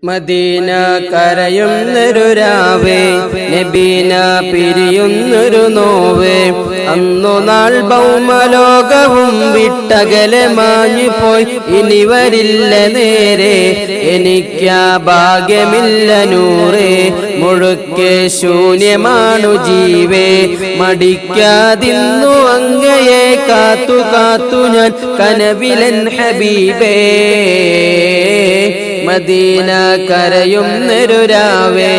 Medina കരയുന്നൊരു രാവേ, നബീന പിരിയുന്നൊരു no way. അന്നു നാൾ ഭൗമലോകവും വിട്ടകലെ മാഞ്ഞു പോയി, ഇനി വരില്ല നേരെ. എനിക്കാ ഭാഗ്യമില്ല നൂറേ, മുഴുക്കെ ശൂന്യമാണു ജീവേ. മടിക്കാതിന്നു അങ്ങയെ കാത്തു കാത്തു ഞാൻ കനവിലൻ ഹബീബേ. മദീന കരയുന്നൊരു രാവേ,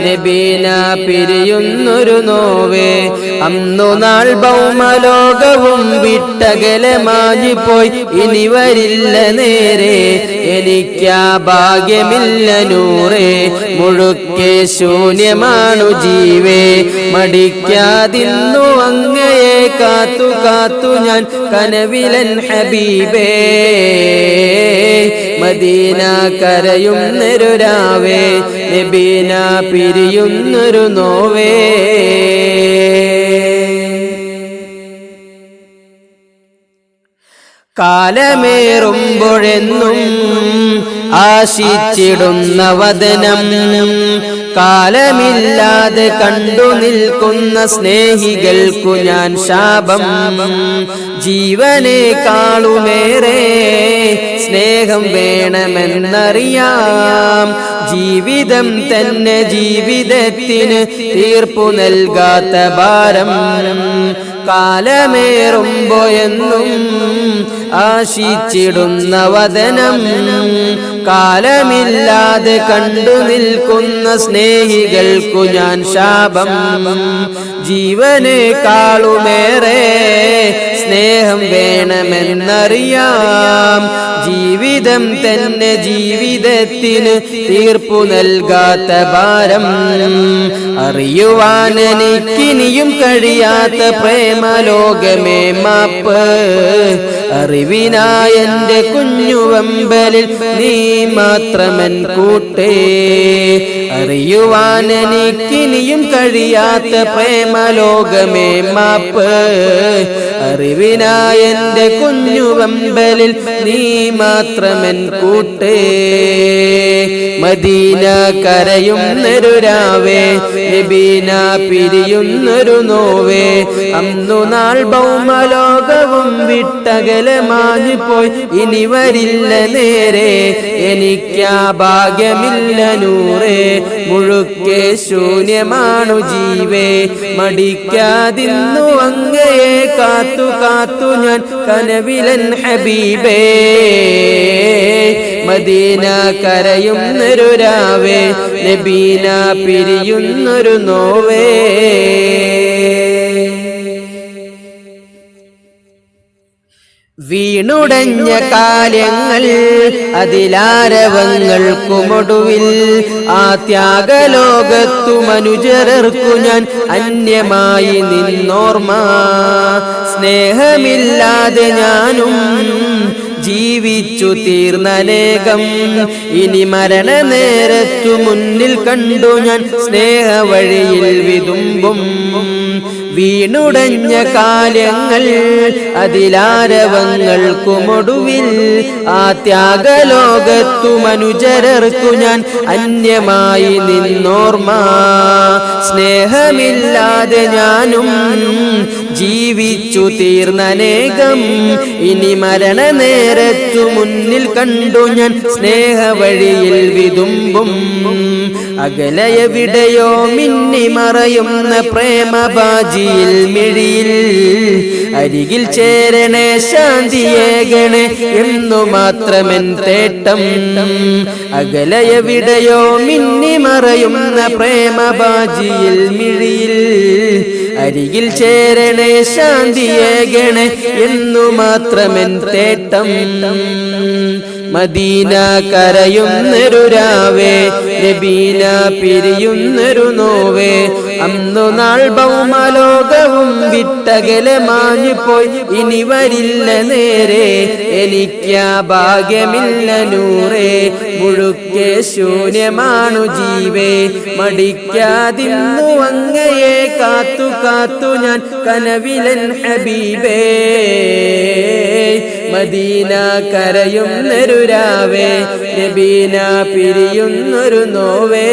നബീന പിരിയുന്നൊരു നോവേ. അന്നു നാൾ ഭൗമലോകവും വിട്ടകലെ മാഞ്ഞു പോയി, ഇനി വരില്ല നേരെ. എനിക്കാ ഭാഗ്യമില്ല നൂറേ, മുഴുക്കെ ശൂന്യമാണു ജീവേ. മടിക്കാതിന്നു അങ്ങയെ കാത്തു കാത്തു ഞാൻ കനവിലൻ ഹബീബേ. മദീന കരയുന്നൊരു രാവേ, നബീന പിരിയുന്നൊരു നോവേ. കാലമേറുമ്പോഴെന്നും ആശിച്ചിടുന്ന വദനം, കാലമില്ലാതെ കണ്ടു നിൽക്കുന്ന സ്നേഹികൾക്കു ഞാൻ ശാപം. ജീവനേക്കാളുമേറെ സ്നേഹം വേണമെന്നറിയാം. ജീവിതം തന്നെ ജീവിതത്തിന് തീർപ്പു നൽകാത്ത ഭാരം. കാലമേറുമ്പോയെന്നും ആശിച്ചിടുന്ന വദനം, കാലമില്ലാതെ കണ്ടു നിൽക്കുന്ന സ്നേഹികൾക്കു ഞാൻ ശാപം. ജീവനേക്കാളുമേറെ സ്നേഹം വേണമെന്നറിയാം. ജീവിതം തന്നെ ജീവിതത്തിന് തീർപ്പു നൽകാത്ത ഭാരം. അറിയുവാൻ എനിക്കിനിയും കഴിയാത്ത പ്രേമലോകമേ മാപ്പ്. അറിവിനായെന്റെ കുഞ്ഞുവമ്പലിൽ നീ മാത്രമൻ കൂട്ടേ. അറിയുവാൻ എനിക്കിനിയും കഴിയാത്ത പ്രേമലോകമേ മാപ്പ്. അറിവിനായെന്റെ കുഞ്ഞുവമ്പലിൽ നീ മാത്രമൻ കൂട്ടേ. മദീന കരയുന്നൊരു രാവേ, നബീന പിരിയുന്നൊരു നോവേ. അന്നു നാൾ ഭൗമലോകവും വിട്ടകലെ മാഞ്ഞു പോയി, ഇനി വരില്ല നേരെ. എനിക്കാ ഭാഗ്യമില്ല നൂറേ, മുഴുക്കെ ശൂന്യമാണു ജീവേ. മടിക്കാതിന്നു അങ്ങയെ കാത്തു കാത്തു ഞാൻ കനവിലൻ ഹബീബേ. മദീന കരയുന്നൊരു രാവേ, നബീന പിരിയുന്നൊരു നോവേ. വീണുടഞ്ഞ കാലങ്ങൾ അതിലാരവങ്ങൾക്കുമൊടുവിൽ, ആ ത്യാഗലോകത്തു മനുജരർക്കു ഞാൻ അന്യമായി നിന്നോർമ്മ. സ്നേഹമില്ലാതെ ഞാനും ജീവിച്ചു തീർന്നനേകം. ഇനി മരണനേരത്തു മുന്നിൽ കണ്ടു ഞാൻ സ്നേഹവഴിയിൽ വിതുമ്പും. വീണുടഞ്ഞ കാലങ്ങൾ അതിലാരവങ്ങൾക്കുമൊടുവിൽ, ആ ത്യാഗലോകത്തു മനുജരർക്കു ഞാൻ അന്യമായി നിന്നോർമ്മ. സ്നേഹമില്ലാതെ ഞാനും ജീവിച്ചു തീർന്നനേകം. ഇനി മരണനേരത്തു മുന്നിൽ കണ്ടു ഞാൻ സ്നേഹവഴിയിൽ വിതുമ്പും. അകലയെവിടെയോ മിന്നി മറയുന്ന പ്രേമബാജിയിൽ മിഴിയിൽ, അരികിൽ ചേരണേ ശാന്തിയേകണേ എന്നു മാത്രമെൻ തേട്ടം. അകലയെവിടെയോ മിന്നി മറയുന്ന പ്രേമബാജിയിൽ മിഴിയിൽ, അരികിൽ ചേരണേ ശാന്തിയേകണേ എന്നു മാത്രമെൻ തേട്ടം. മദീന കരയുന്നൊരു രാവേ, നബീന പിരിയുന്നൊരു നോവേ. അന്നു നാൾ ഭൗമലോകവും വിട്ടകലെ മാഞ്ഞു പോയി ഇനി വരില്ല നേരെ എനിക്കാ ഭാഗ്യമില്ല നൂറേ മുഴുക്കെ ശൂന്യമാണു ജീവേ മടിക്കാതിന്നു അങ്ങയെ കാത്തു കാത്തു ഞാൻ കനവിലൻ ഹബീബേ മദീന കരയുന്നൊരു രാവേ നബീന പിരിയുന്നൊരു നോവേ